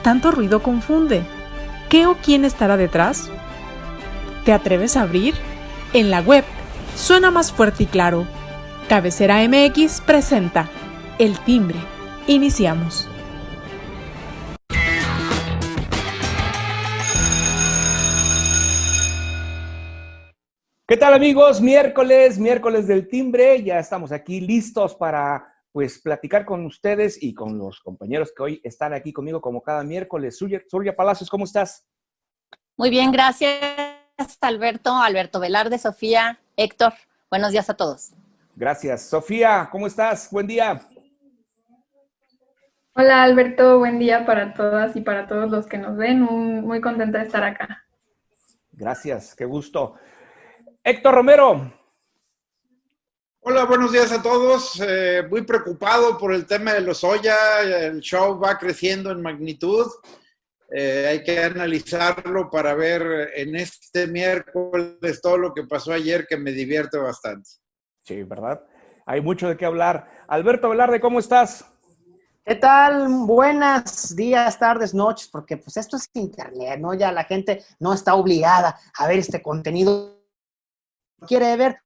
tanto ruido confunde. ¿Qué o quién estará detrás? ¿Te atreves a abrir? En la web suena más fuerte y claro. Cabecera MX presenta El Timbre. Iniciamos. ¿Qué tal, amigos? Miércoles del Timbre. Ya estamos aquí listos para platicar con ustedes y con los compañeros que hoy están aquí conmigo como cada miércoles. Surya Palacios, ¿cómo estás? Muy bien, gracias, Alberto Velarde, Sofía, Héctor. Buenos días a todos. Gracias. Sofía, ¿cómo estás? Buen día. Hola Alberto, buen día para todas y para todos los que nos ven. Muy contenta de estar acá. Gracias, qué gusto. Héctor Romero. Hola, buenos días a todos. Muy preocupado por el tema de Lozoya. El show va creciendo en magnitud. Hay que analizarlo para ver en este miércoles todo lo que pasó ayer, que me divierte bastante. Sí, ¿verdad? Hay mucho de qué hablar. Alberto Velarde, ¿cómo estás? ¿Qué tal? Buenas días, tardes, noches, porque pues esto es internet, ¿no? Ya la gente no está obligada a ver este contenido. Quiere ver,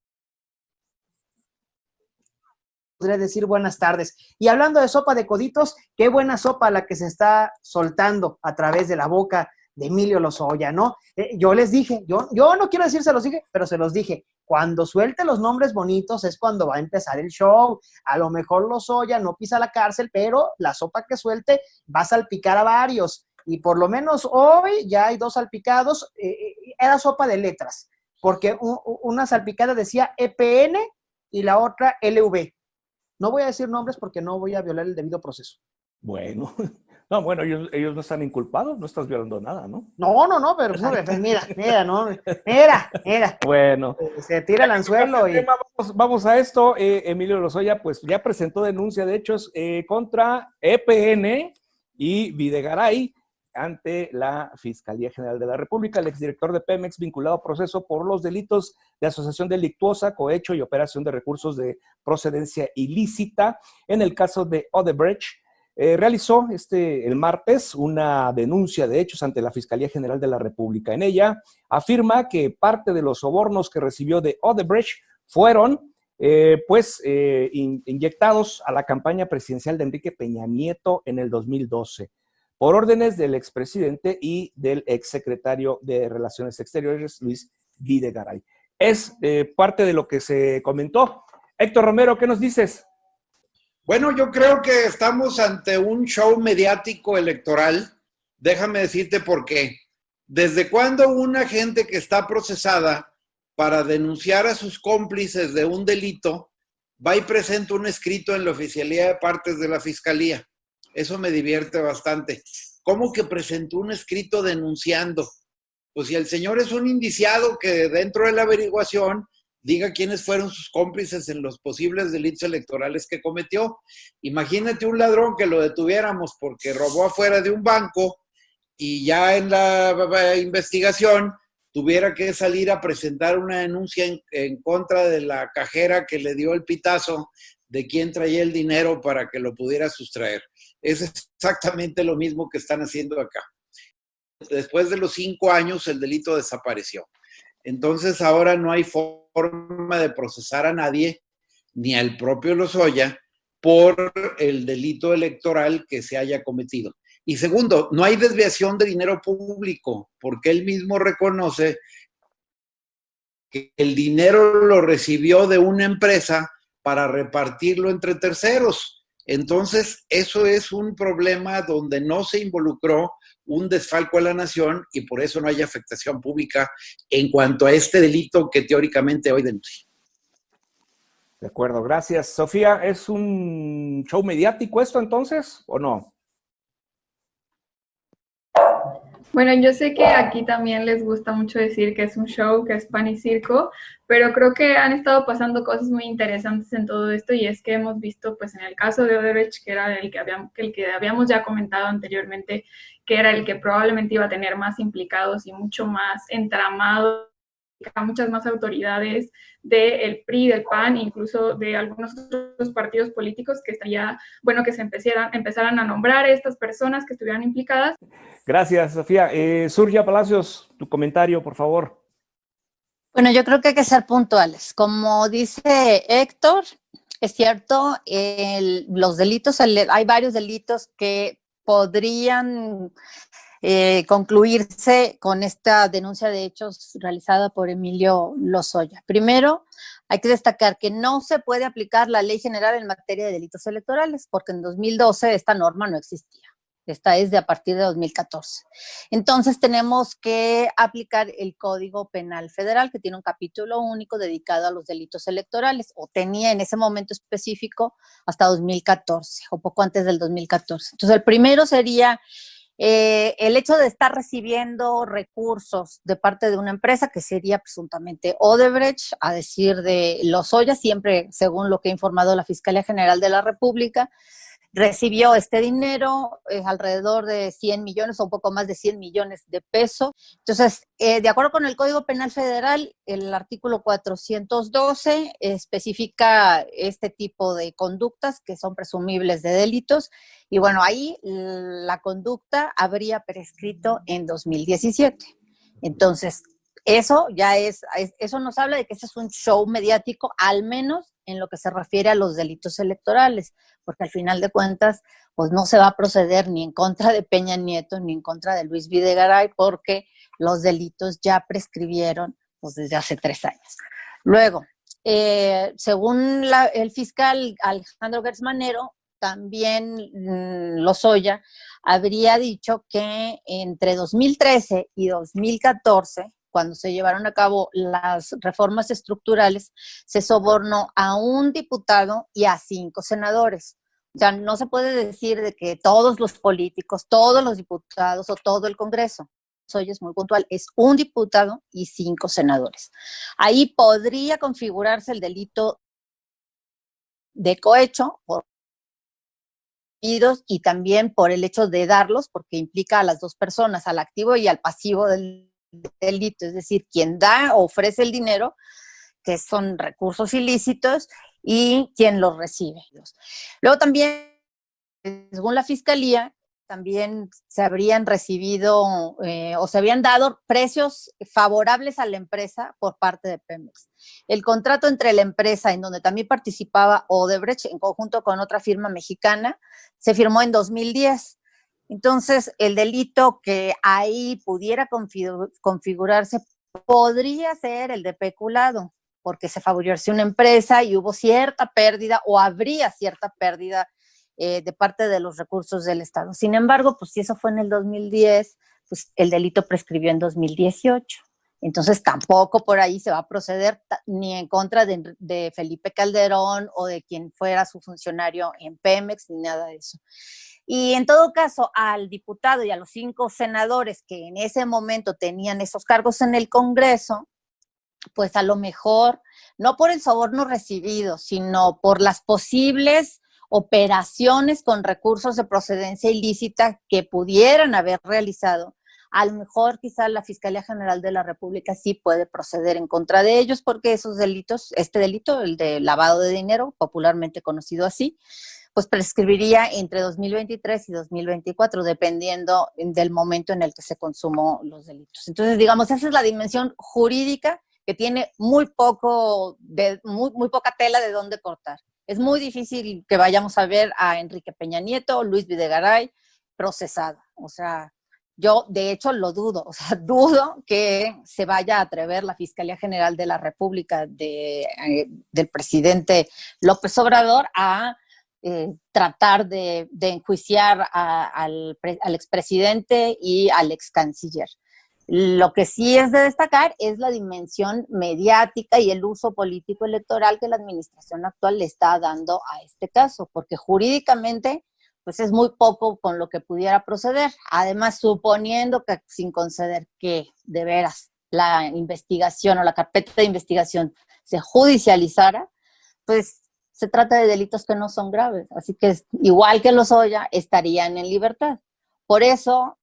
podría decir buenas tardes. Y hablando de sopa de coditos, qué buena sopa la que se está soltando a través de la boca de Emilio Lozoya, ¿no? Yo les dije, yo no quiero decir se los dije, pero se los dije, cuando suelte los nombres bonitos es cuando va a empezar el show. A lo mejor Lozoya no pisa la cárcel, pero la sopa que suelte va a salpicar a varios. Y por lo menos hoy ya hay 2 salpicados. Era sopa de letras, porque una salpicada decía EPN y la otra LV. No voy a decir nombres porque no voy a violar el debido proceso. Bueno, no, bueno, ellos no están inculpados, no estás violando nada, ¿no? No, pero mira, ¿no? Mira. Bueno. Se tira el anzuelo y... Vamos a esto. Emilio Lozoya, pues ya presentó denuncia de hechos contra EPN y Videgaray ante la Fiscalía General de la República. El exdirector de Pemex vinculado a proceso por los delitos de asociación delictuosa, cohecho y operación de recursos de procedencia ilícita. En el caso de Odebrecht, realizó el martes una denuncia de hechos ante la Fiscalía General de la República. En ella afirma que parte de los sobornos que recibió de Odebrecht fueron inyectados a la campaña presidencial de Enrique Peña Nieto en el 2012, por órdenes del expresidente y del exsecretario de Relaciones Exteriores, Luis Videgaray. Es parte de lo que se comentó. Héctor Romero, ¿qué nos dices? Bueno, yo creo que estamos ante un show mediático electoral. Déjame decirte por qué. ¿Desde cuándo una gente que está procesada para denunciar a sus cómplices de un delito va y presenta un escrito en la oficialía de partes de la fiscalía? Eso me divierte bastante. ¿Cómo que presentó un escrito denunciando? Pues si el señor es un indiciado, que dentro de la averiguación diga quiénes fueron sus cómplices en los posibles delitos electorales que cometió. Imagínate un ladrón que lo detuviéramos porque robó afuera de un banco y ya en la investigación tuviera que salir a presentar una denuncia en contra de la cajera que le dio el pitazo de quién traía el dinero para que lo pudiera sustraer. Es exactamente lo mismo que están haciendo acá. Después de los 5 años, el delito desapareció. Entonces ahora no hay forma de procesar a nadie, ni al propio Lozoya, por el delito electoral que se haya cometido. Y segundo, no hay desviación de dinero público, porque él mismo reconoce que el dinero lo recibió de una empresa para repartirlo entre terceros. Entonces, eso es un problema donde no se involucró un desfalco a la nación y por eso no hay afectación pública en cuanto a este delito que teóricamente hoy denuncia. De acuerdo, gracias. Sofía, ¿es un show mediático esto entonces o no? Bueno, yo sé que aquí también les gusta mucho decir que es un show, que es pan y circo, pero creo que han estado pasando cosas muy interesantes en todo esto y es que hemos visto, pues en el caso de Odebrecht, que era el que habíamos ya comentado anteriormente, que era el que probablemente iba a tener más implicados y mucho más entramado muchas más autoridades del PRI, del PAN, incluso de algunos otros partidos políticos, que estaría bueno que se empezaran a nombrar a estas personas que estuvieran implicadas. Gracias, Sofía. Surya Palacios, tu comentario, por favor. Bueno, yo creo que hay que ser puntuales. Como dice Héctor, es cierto, los delitos, hay varios delitos que podrían concluirse con esta denuncia de hechos realizada por Emilio Lozoya. Primero, hay que destacar que no se puede aplicar la Ley General en materia de delitos electorales, porque en 2012 esta norma no existía. Esta es de a partir de 2014. Entonces tenemos que aplicar el Código Penal Federal, que tiene un capítulo único dedicado a los delitos electorales, o tenía en ese momento específico hasta 2014, o poco antes del 2014. Entonces el primero sería el hecho de estar recibiendo recursos de parte de una empresa que sería presuntamente Odebrecht, a decir de Lozoya, siempre según lo que ha informado la Fiscalía General de la República, recibió este dinero, alrededor de 100 millones o un poco más de 100 millones de pesos. Entonces, de acuerdo con el Código Penal Federal, el artículo 412 especifica este tipo de conductas que son presumibles de delitos. Y bueno, ahí la conducta habría prescrito en 2017. Entonces, eso nos habla de que este es un show mediático, al menos en lo que se refiere a los delitos electorales, porque al final de cuentas, pues no se va a proceder ni en contra de Peña Nieto ni en contra de Luis Videgaray, porque los delitos ya prescribieron pues, desde hace 3 años. Luego, según el fiscal Alejandro Gertz Manero, también Lozoya habría dicho que entre 2013 y 2014, cuando se llevaron a cabo las reformas estructurales, se sobornó a un diputado y a 5 senadores. O sea, no se puede decir de que todos los políticos, todos los diputados o todo el Congreso. Hoy es muy puntual, es un diputado y 5 senadores. Ahí podría configurarse el delito de cohecho por y también por el hecho de darlos, porque implica a las 2 personas, al activo y al pasivo del delito, es decir, quien da o ofrece el dinero, que son recursos ilícitos, y quien los recibe. Luego también, según la Fiscalía, también se habrían recibido o se habían dado precios favorables a la empresa por parte de Pemex. El contrato entre la empresa, en donde también participaba Odebrecht, en conjunto con otra firma mexicana, se firmó en 2010. Entonces, el delito que ahí pudiera configurarse podría ser el de peculado, porque se favoreció una empresa y hubo cierta pérdida o habría cierta pérdida de parte de los recursos del Estado. Sin embargo, pues si eso fue en el 2010, pues el delito prescribió en 2018. Entonces tampoco por ahí se va a proceder ni en contra de Felipe Calderón o de quien fuera su funcionario en Pemex, ni nada de eso. Y en todo caso, al diputado y a los 5 senadores que en ese momento tenían esos cargos en el Congreso, pues a lo mejor, no por el soborno recibido, sino por las posibles operaciones con recursos de procedencia ilícita que pudieran haber realizado, a lo mejor quizá la Fiscalía General de la República sí puede proceder en contra de ellos, porque esos delitos, este delito, el de lavado de dinero, popularmente conocido así, pues prescribiría entre 2023 y 2024, dependiendo del momento en el que se consumó los delitos. Entonces, digamos, esa es la dimensión jurídica que tiene muy poca tela de dónde cortar. Es muy difícil que vayamos a ver a Enrique Peña Nieto, Luis Videgaray procesado. O sea, yo de hecho lo dudo. O sea, dudo que se vaya a atrever la Fiscalía General de la República del presidente López Obrador a tratar de enjuiciar al expresidente y al excanciller. Lo que sí es de destacar es la dimensión mediática y el uso político electoral que la administración actual le está dando a este caso, porque jurídicamente pues es muy poco con lo que pudiera proceder. Además, suponiendo que sin conceder que de veras la investigación o la carpeta de investigación se judicializara, pues se trata de delitos que no son graves. Así que igual que Lozoya, estarían en libertad. Por eso,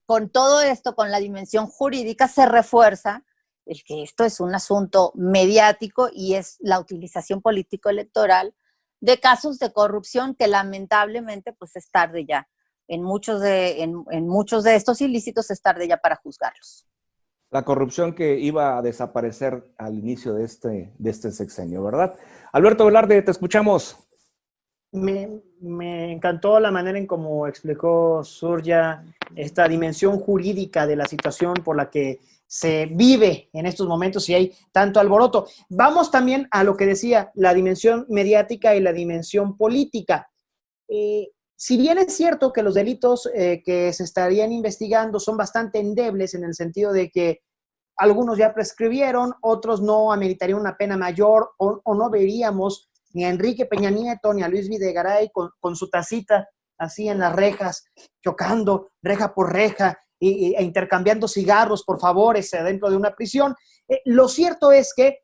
con todo esto, con la dimensión jurídica, se refuerza el que esto es un asunto mediático y es la utilización político-electoral de casos de corrupción que lamentablemente pues es tarde ya. En muchos de estos ilícitos es tarde ya para juzgarlos. La corrupción que iba a desaparecer al inicio de este sexenio, ¿verdad? Alberto Velarde, te escuchamos. Me encantó la manera en cómo explicó Surya esta dimensión jurídica de la situación por la que se vive en estos momentos y hay tanto alboroto. Vamos también a lo que decía, la dimensión mediática y la dimensión política. Si bien es cierto que los delitos que se estarían investigando son bastante endebles en el sentido de que algunos ya prescribieron, otros no ameritarían una pena mayor o no veríamos ni a Enrique Peña Nieto ni a Luis Videgaray con su tacita así en las rejas, chocando reja por reja e intercambiando cigarros por favores dentro de una prisión. Lo cierto es que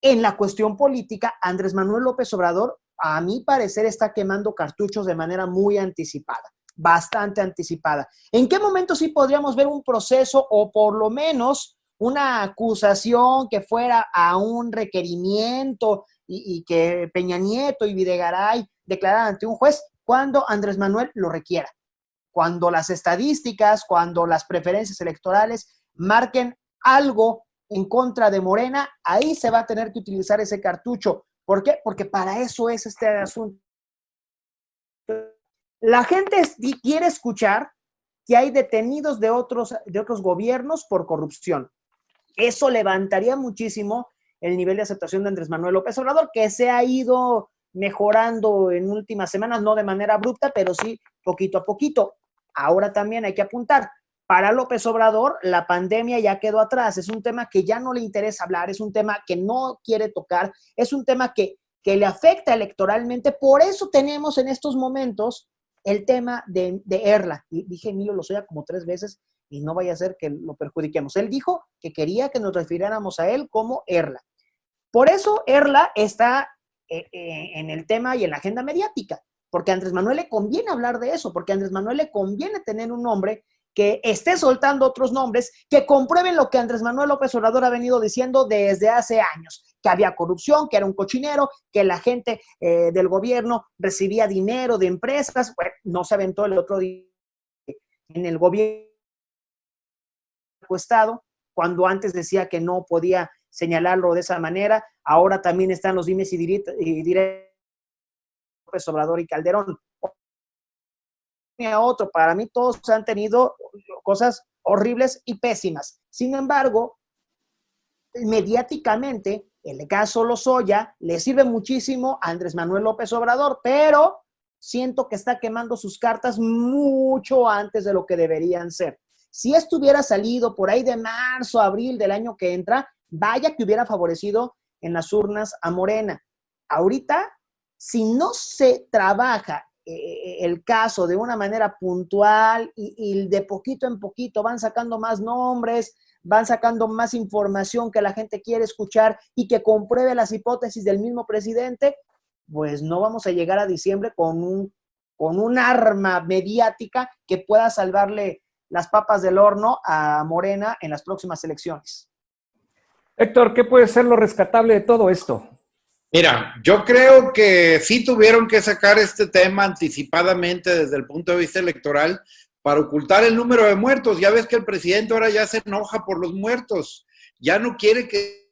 en la cuestión política, Andrés Manuel López Obrador, a mi parecer, está quemando cartuchos de manera muy anticipada, bastante anticipada. ¿En qué momento sí podríamos ver un proceso o por lo menos una acusación que fuera a un requerimiento y que Peña Nieto y Videgaray declararan ante un juez? Cuando Andrés Manuel lo requiera, cuando las estadísticas, cuando las preferencias electorales marquen algo en contra de Morena, ahí se va a tener que utilizar ese cartucho. ¿Por qué? Porque para eso es este asunto. La gente quiere escuchar que hay detenidos de otros gobiernos por corrupción. Eso levantaría muchísimo el nivel de aceptación de Andrés Manuel López Obrador, que se ha ido mejorando en últimas semanas, no de manera abrupta, pero sí poquito a poquito. Ahora también hay que apuntar, para López Obrador la pandemia ya quedó atrás, es un tema que ya no le interesa hablar, es un tema que no quiere tocar, es un tema que le afecta electoralmente, por eso tenemos en estos momentos el tema de Erla. Y dije Emilio Lozoya como 3 veces y no vaya a ser que lo perjudiquemos. Él dijo que quería que nos refiriéramos a él como Erla. Por eso Erla está en el tema y en la agenda mediática, porque a Andrés Manuel le conviene hablar de eso, porque a Andrés Manuel le conviene tener un nombre que esté soltando otros nombres que comprueben lo que Andrés Manuel López Obrador ha venido diciendo desde hace años, que había corrupción, que era un cochinero, que la gente del gobierno recibía dinero de empresas. Bueno, no se aventó el otro día en el gobierno Estado, cuando antes decía que no podía señalarlo de esa manera, ahora también están los dimes y diretes López Obrador y Calderón. A otro, para mí todos han tenido cosas horribles y pésimas. Sin embargo, mediáticamente, el caso Lozoya le sirve muchísimo a Andrés Manuel López Obrador, pero siento que está quemando sus cartas mucho antes de lo que deberían ser. Si esto hubiera salido por ahí de marzo, abril del año que entra, vaya que hubiera favorecido en las urnas a Morena. Ahorita, si no se trabaja el caso de una manera puntual y de poquito en poquito van sacando más nombres, van sacando más información que la gente quiere escuchar y que compruebe las hipótesis del mismo presidente, pues no vamos a llegar a diciembre con un arma mediática que pueda salvarle las papas del horno a Morena en las próximas elecciones. Héctor, ¿qué puede ser lo rescatable de todo esto? Mira, yo creo que sí tuvieron que sacar este tema anticipadamente desde el punto de vista electoral para ocultar el número de muertos. Ya ves que el presidente ahora ya se enoja por los muertos. Ya no quiere que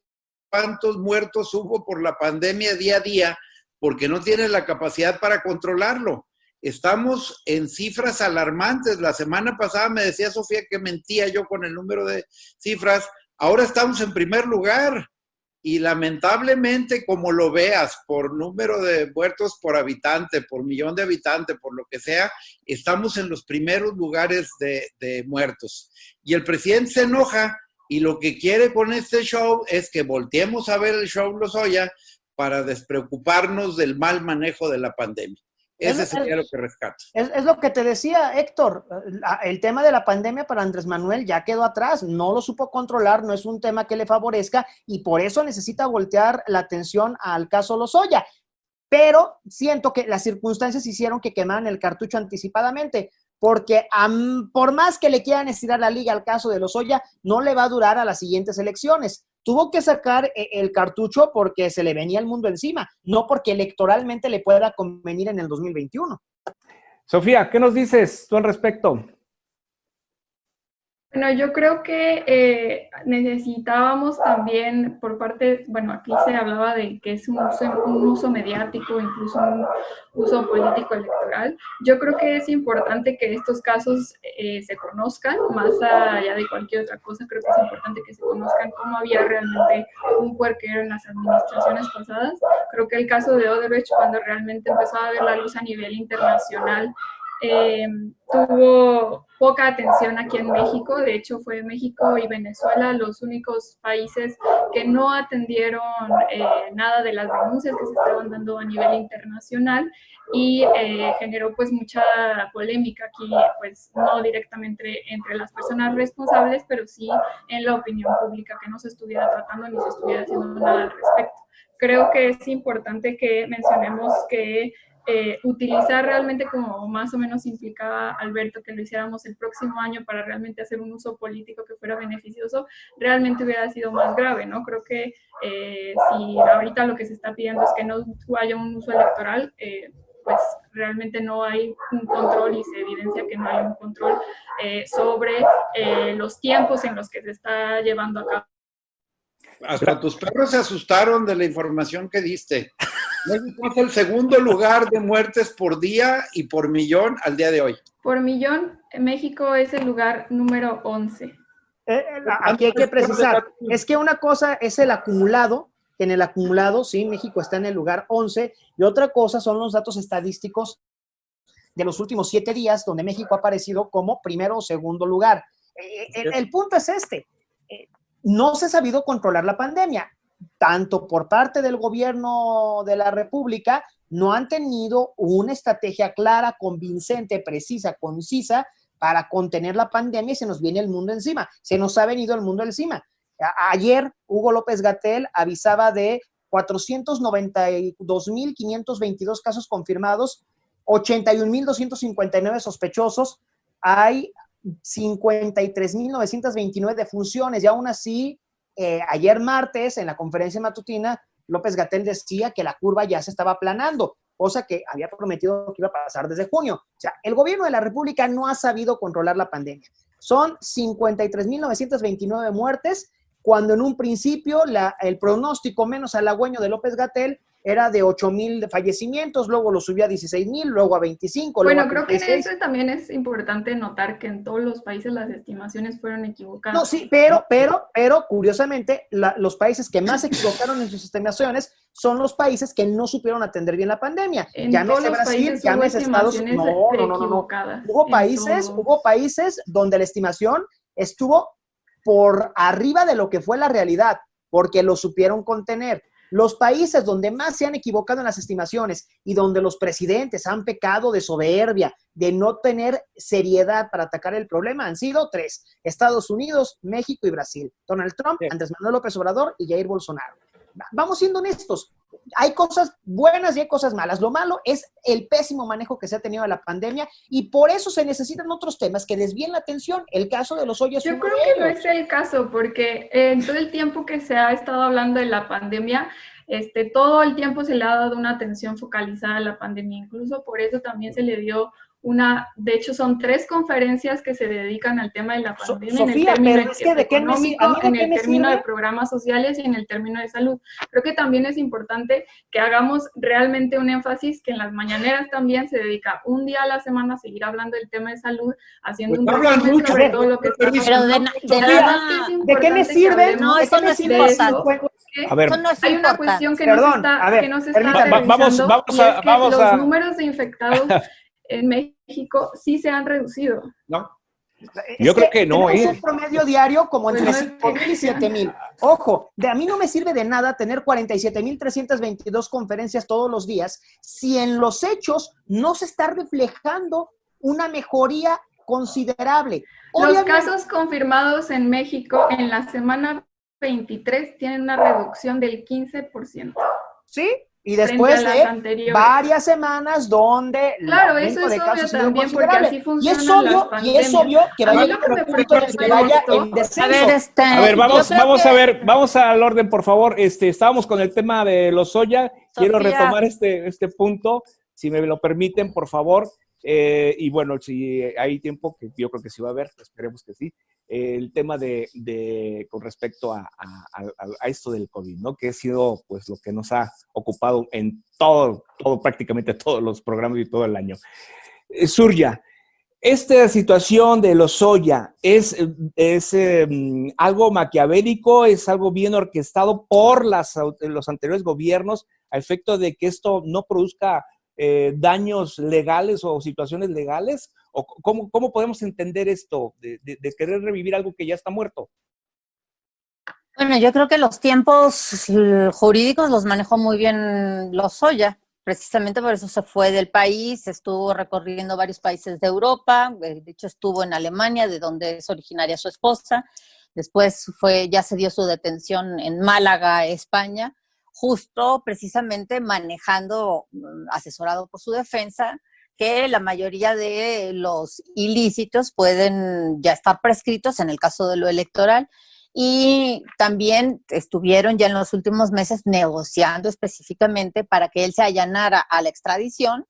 cuántos muertos hubo por la pandemia día a día porque no tiene la capacidad para controlarlo. Estamos en cifras alarmantes. La semana pasada me decía Sofía que mentía yo con el número de cifras. Ahora estamos en primer lugar. Y lamentablemente, como lo veas, por número de muertos por habitante, por millón de habitantes, por lo que sea, estamos en los primeros lugares de muertos. Y el presidente se enoja y lo que quiere con este show es que volteemos a ver el show Lozoya para despreocuparnos del mal manejo de la pandemia. Ese sería lo que rescato. Es lo que te decía, Héctor. El tema de la pandemia para Andrés Manuel ya quedó atrás, no lo supo controlar, no es un tema que le favorezca y por eso necesita voltear la atención al caso Lozoya. Pero siento que las circunstancias hicieron que quemaran el cartucho anticipadamente. porque por más que le quieran estirar la liga al caso de Lozoya, no le va a durar a las siguientes elecciones. Tuvo que sacar el cartucho porque se le venía el mundo encima, no porque electoralmente le pueda convenir en el 2021. Sofía, ¿qué nos dices tú al respecto? Bueno, yo creo que necesitábamos también por parte, bueno, aquí se hablaba de que es un uso mediático, incluso un uso político electoral. Yo creo que es importante que estos casos se conozcan, más allá de cualquier otra cosa, creo que es importante que se conozcan cómo había realmente un puerquero en las administraciones pasadas. Creo que el caso de Odebrecht, cuando realmente empezó a ver la luz a nivel internacional, tuvo poca atención aquí en México. De hecho, fue México y Venezuela los únicos países que no atendieron nada de las denuncias que se estaban dando a nivel internacional y generó pues mucha polémica aquí, pues no directamente entre las personas responsables, pero sí en la opinión pública, que no se estuviera tratando ni se estuviera haciendo nada al respecto. Creo que es importante que mencionemos que utilizar realmente, como más o menos implicaba Alberto, que lo hiciéramos el próximo año para realmente hacer un uso político que fuera beneficioso, realmente hubiera sido más grave, ¿no? Creo que si ahorita lo que se está pidiendo es que no haya un uso electoral, pues realmente no hay un control y se evidencia que no hay un control sobre los tiempos en los que se está llevando a cabo. Hasta tus perros se asustaron de la información que diste. México es el segundo lugar de muertes por día y por millón al día de hoy. Por millón, México es el lugar número 11. Aquí hay que precisar, es que una cosa es el acumulado, que en el acumulado, sí, México está en el lugar 11, y otra cosa son los datos estadísticos de los últimos 7 días, donde México ha aparecido como primero o segundo lugar. El punto es este. No se ha sabido controlar la pandemia, tanto por parte del gobierno de la República, no han tenido una estrategia clara, convincente, precisa, concisa para contener la pandemia y se nos viene el mundo encima, se nos ha venido el mundo encima. Ayer Hugo López-Gatell avisaba de 492,522 casos confirmados, 81,259 sospechosos, hay 53,929 defunciones y aún así, ayer martes en la conferencia matutina, López-Gatell decía que la curva ya se estaba aplanando, cosa que había prometido que iba a pasar desde junio. O sea, el gobierno de la República no ha sabido controlar la pandemia. Son 53,929 muertes, cuando en un principio el pronóstico menos halagüeño de López-Gatell era de 8,000 fallecimientos, luego lo subió a 16,000, luego a 25. Bueno, luego a creo que en 36. eso también es importante notar que en todos los países las estimaciones fueron equivocadas. No, sí, pero curiosamente, los países que más se equivocaron en sus estimaciones son los países que no supieron atender bien la pandemia. En Llámese todos los Brasil, países llámese hubo Estados estimaciones Unidos. No. equivocadas. Hubo países donde la estimación estuvo por arriba de lo que fue la realidad, porque lo supieron contener. Los países donde más se han equivocado en las estimaciones y donde los presidentes han pecado de soberbia, de no tener seriedad para atacar el problema, han sido 3: Estados Unidos, México y Brasil. Donald Trump, Andrés Manuel López Obrador y Jair Bolsonaro. Vamos siendo honestos, hay cosas buenas y hay cosas malas. Lo malo es el pésimo manejo que se ha tenido de la pandemia y por eso se necesitan otros temas que desvíen la atención. El caso de Lozoya es uno de ellos. Yo creo que no es el caso, porque en todo el tiempo que se ha estado hablando de la pandemia, todo el tiempo se le ha dado una atención focalizada a la pandemia. Incluso por eso también se le dio de hecho son 3 conferencias que se dedican al tema de la pandemia, Sofía, en el término económico, en el término de programas sociales y en el término de salud. Creo que también es importante que hagamos realmente un énfasis, que en las mañaneras también se dedica un día a la semana a seguir hablando del tema de salud, haciendo un resumen sobre todo lo que está pasando. ¿De qué me sirve? No, eso no es importante. A ver, Hay una cuestión que no se está vamos a los números de infectados en México sí se han reducido. No. Yo creo que no, tenemos un promedio diario como entre 5,000 y 7,000. Ojo, a mí no me sirve de nada tener 47,322 conferencias todos los días si en los hechos no se está reflejando una mejoría considerable. Los casos confirmados en México en la semana 23 tienen una reducción del 15%. ¿Sí? Y frente después a las de anteriores. varias semanas donde Claro, el eso aumento es de obvio casos ha sido también, porque considerable. así Y es funcionan las obvio pandemias. que A va a mí llegar lo que un me punto en el que vaya preocupa en de esto, A ver, descenso. A ver, yo creo vamos a que, ver, vamos al orden, por favor. Estábamos con el tema de Lozoya. Quiero Sofía, retomar este punto, si me lo permiten, por favor. Y bueno, si hay tiempo, que yo creo que sí va a haber, esperemos que sí. El tema con respecto a esto del COVID, ¿no? Que ha sido pues lo que nos ha ocupado en todo, prácticamente todos los programas y todo el año. Surya, esta situación de Lozoya es algo maquiavélico, es algo bien orquestado por los anteriores gobiernos a efecto de que esto no produzca daños legales o situaciones legales. ¿O cómo podemos entender esto de querer revivir algo que ya está muerto? bueno, yo creo que los tiempos jurídicos los manejó muy bien Lozoya. Precisamente por eso se fue del país, estuvo recorriendo varios países de Europa, de hecho estuvo en Alemania, de donde es originaria su esposa. Después ya se dio su detención en Málaga, España, justo precisamente manejando, asesorado por su defensa, que la mayoría de los ilícitos pueden ya estar prescritos en el caso de lo electoral. Y también estuvieron ya en los últimos meses negociando específicamente para que él se allanara a la extradición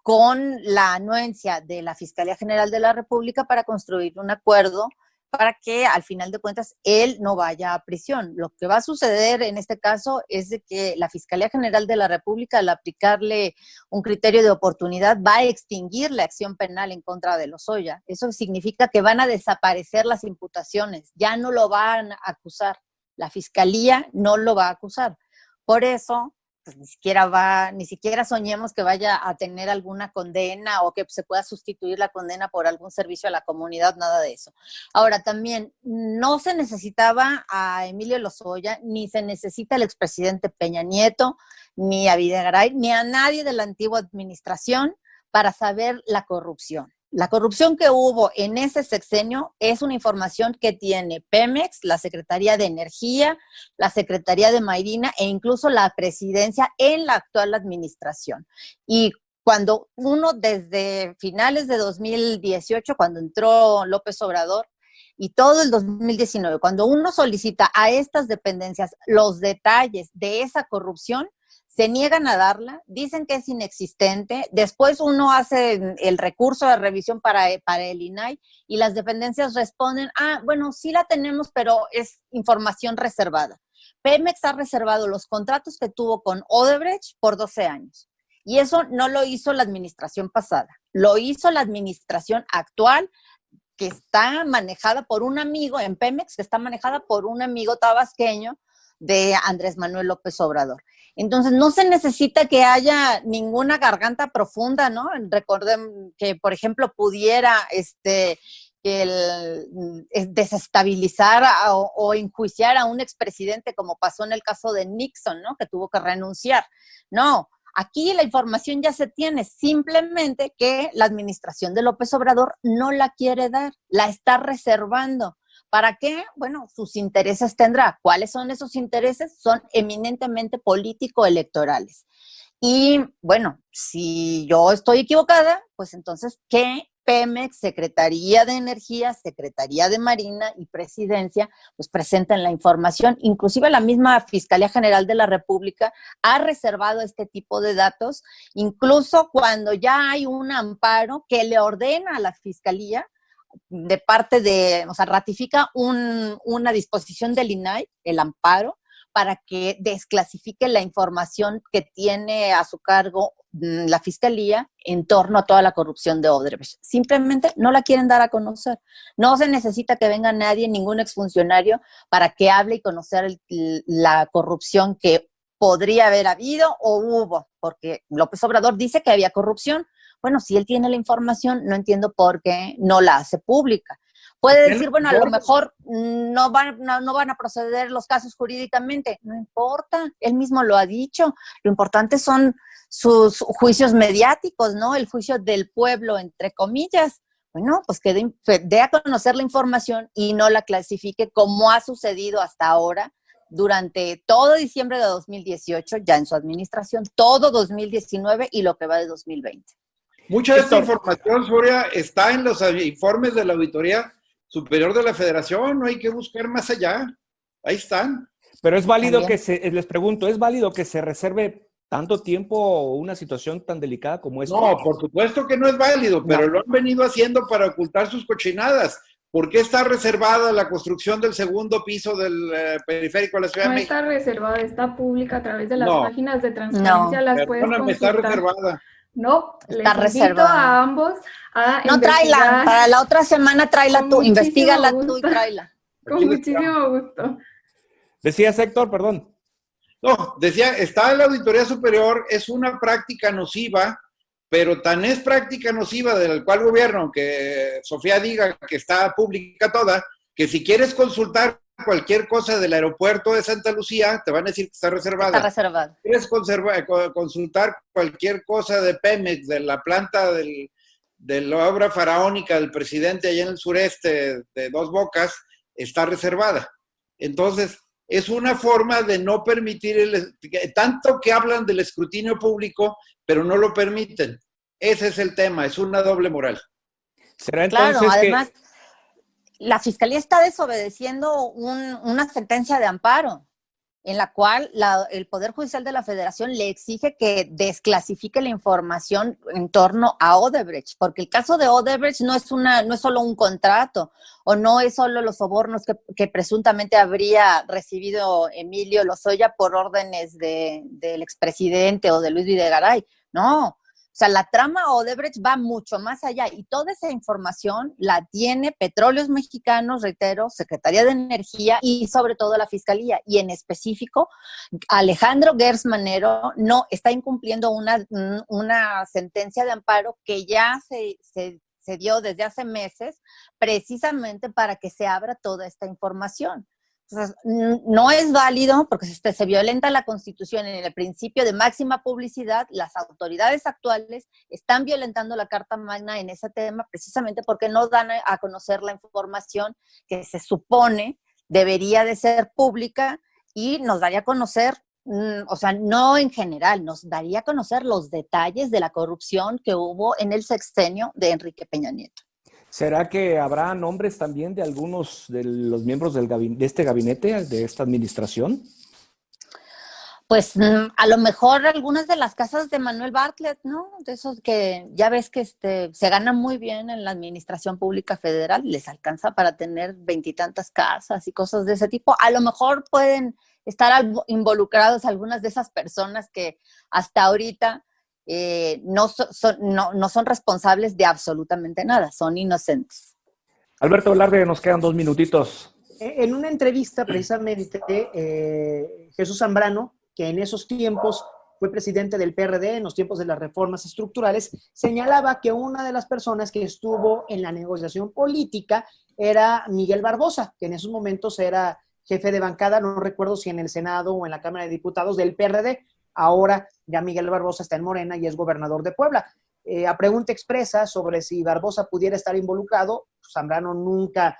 con la anuencia de la Fiscalía General de la República para construir un acuerdo para que al final de cuentas él no vaya a prisión. Lo que va a suceder en este caso es de que la Fiscalía General de la República, al aplicarle un criterio de oportunidad, va a extinguir la acción penal en contra de Lozoya. Eso significa que van a desaparecer las imputaciones, ya no lo van a acusar. La Fiscalía no lo va a acusar. Por eso, pues ni siquiera soñemos que vaya a tener alguna condena o que se pueda sustituir la condena por algún servicio a la comunidad, nada de eso. Ahora, también no se necesitaba a Emilio Lozoya, ni se necesita al expresidente Peña Nieto, ni a Videgaray, ni a nadie de la antigua administración para saber la corrupción. La corrupción que hubo en ese sexenio es una información que tiene Pemex, la Secretaría de Energía, la Secretaría de Marina e incluso la presidencia en la actual administración. Y cuando uno desde finales de 2018, cuando entró López Obrador, y todo el 2019, cuando uno solicita a estas dependencias los detalles de esa corrupción, se niegan a darla, dicen que es inexistente, después uno hace el recurso de revisión para el INAI y las dependencias responden, bueno, sí la tenemos, pero es información reservada. Pemex ha reservado los contratos que tuvo con Odebrecht por 12 años. Y eso no lo hizo la administración pasada, lo hizo la administración actual, que está manejada por un amigo en Pemex, que está manejada por un amigo tabasqueño de Andrés Manuel López Obrador. Entonces, no se necesita que haya ninguna garganta profunda, ¿no? Recuerden que, por ejemplo, pudiera desestabilizar o enjuiciar a un expresidente, como pasó en el caso de Nixon, ¿no? Que tuvo que renunciar. No, aquí la información ya se tiene, simplemente que la administración de López Obrador no la quiere dar, la está reservando. ¿Para qué? Bueno, sus intereses tendrá. ¿Cuáles son esos intereses? Son eminentemente político-electorales. Y bueno, si yo estoy equivocada, pues entonces, ¿qué Pemex, Secretaría de Energía, Secretaría de Marina y Presidencia, pues presenten la información? Inclusive la misma Fiscalía General de la República ha reservado este tipo de datos, incluso cuando ya hay un amparo que le ordena a la Fiscalía de parte ratifica una disposición del INAI, el amparo, para que desclasifique la información que tiene a su cargo la Fiscalía en torno a toda la corrupción de Odebrecht. Simplemente no la quieren dar a conocer. No se necesita que venga nadie, ningún exfuncionario, para que hable y conocer la corrupción que podría haber habido o hubo, porque López Obrador dice que había corrupción. Bueno, si él tiene la información, no entiendo por qué no la hace pública. Puede decir, bueno, a lo mejor no van a proceder los casos jurídicamente. No importa, él mismo lo ha dicho. Lo importante son sus juicios mediáticos, ¿no? El juicio del pueblo, entre comillas. Bueno, pues que dé a conocer la información y no la clasifique como ha sucedido hasta ahora, durante todo diciembre de 2018, ya en su administración, todo 2019 y lo que va de 2020. Mucha de esta información, Soria, está en los informes de la Auditoría Superior de la Federación, no hay que buscar más allá. Ahí están. Pero es válido También. les pregunto, ¿es válido que se reserve tanto tiempo una situación tan delicada como esta? No, por supuesto que no es válido, pero lo han venido haciendo para ocultar sus cochinadas. ¿Por qué está reservada la construcción del segundo piso del periférico de la Ciudad No de está México? reservada, está pública a través de las No. páginas de transparencia, No. las puedes Perdóname, está consultar. reservada. No, Está les invito reservada. a ambos a No, tráela. investigar. Para la otra semana tráela Con tú. muchísimo Investígala tú y gusto. tráela. Con Aquí les muchísimo gusto. Decías, Héctor, perdón. No, decía, está en la Auditoría Superior, es una práctica nociva, pero tan es práctica nociva del cual gobierno, que Sofía diga que está pública toda, que si quieres consultar cualquier cosa del aeropuerto de Santa Lucía, te van a decir que está reservada. Está reservada. Si quieres consultar cualquier cosa de Pemex, de la planta de la obra faraónica del presidente allá en el sureste de Dos Bocas, está reservada. Entonces, es una forma de no permitir, tanto que hablan del escrutinio público, pero no lo permiten. Ese es el tema, es una doble moral. ¿Será entonces Claro, además, la Fiscalía está desobedeciendo una sentencia de amparo en la cual el Poder Judicial de la Federación le exige que desclasifique la información en torno a Odebrecht, porque el caso de Odebrecht no es solo un contrato, o no es solo los sobornos que presuntamente habría recibido Emilio Lozoya por órdenes del expresidente o de Luis Videgaray, no. O sea, la trama Odebrecht va mucho más allá y toda esa información la tiene Petróleos Mexicanos, reitero, Secretaría de Energía y sobre todo la Fiscalía. Y en específico, Alejandro Gertz Manero no está incumpliendo una sentencia de amparo que ya se dio desde hace meses precisamente para que se abra toda esta información. Entonces, no es válido porque se violenta la Constitución en el principio de máxima publicidad. Las autoridades actuales están violentando la Carta Magna en ese tema precisamente porque no dan a conocer la información que se supone debería de ser pública y nos daría a conocer, o sea, no en general, nos daría a conocer los detalles de la corrupción que hubo en el sexenio de Enrique Peña Nieto. ¿Será que habrá nombres también de algunos de los miembros de este gabinete, de esta administración? Pues a lo mejor algunas de las casas de Manuel Bartlett, ¿no? De esos que ya ves que se ganan muy bien en la administración pública federal, les alcanza para tener 20 y tantas casas y cosas de ese tipo. A lo mejor pueden estar involucrados algunas de esas personas que hasta ahorita no son responsables de absolutamente nada, son inocentes. Alberto Velarde, nos quedan 2 minutitos. En una entrevista, precisamente, Jesús Zambrano, que en esos tiempos fue presidente del PRD, en los tiempos de las reformas estructurales, señalaba que una de las personas que estuvo en la negociación política era Miguel Barbosa, que en esos momentos era jefe de bancada, no recuerdo si en el Senado o en la Cámara de Diputados del PRD. Ahora ya Miguel Barbosa está en Morena y es gobernador de Puebla. A pregunta expresa sobre si Barbosa pudiera estar involucrado, Zambrano nunca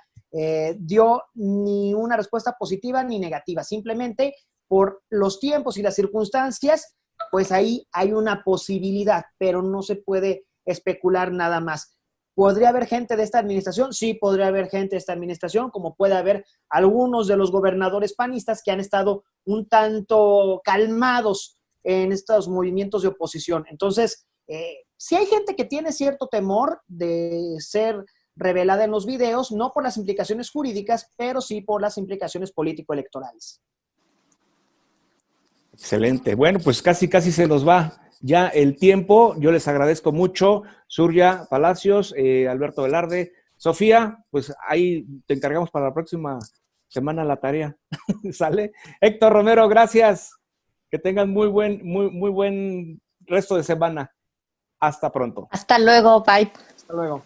dio ni una respuesta positiva ni negativa. Simplemente por los tiempos y las circunstancias, pues ahí hay una posibilidad, pero no se puede especular nada más. ¿Podría haber gente de esta administración? Sí, podría haber gente de esta administración, como puede haber algunos de los gobernadores panistas que han estado un tanto calmados en estos movimientos de oposición. Entonces, sí hay gente que tiene cierto temor de ser revelada en los videos, no por las implicaciones jurídicas, pero sí por las implicaciones político-electorales. Excelente. Bueno, pues casi se nos va ya el tiempo. Yo les agradezco mucho, Surya Palacios, Alberto Velarde. Sofía, pues ahí te encargamos para la próxima semana la tarea. ¿Sale? Héctor Romero, gracias. Que tengan muy buen resto de semana. Hasta pronto. Hasta luego, bye. Hasta luego.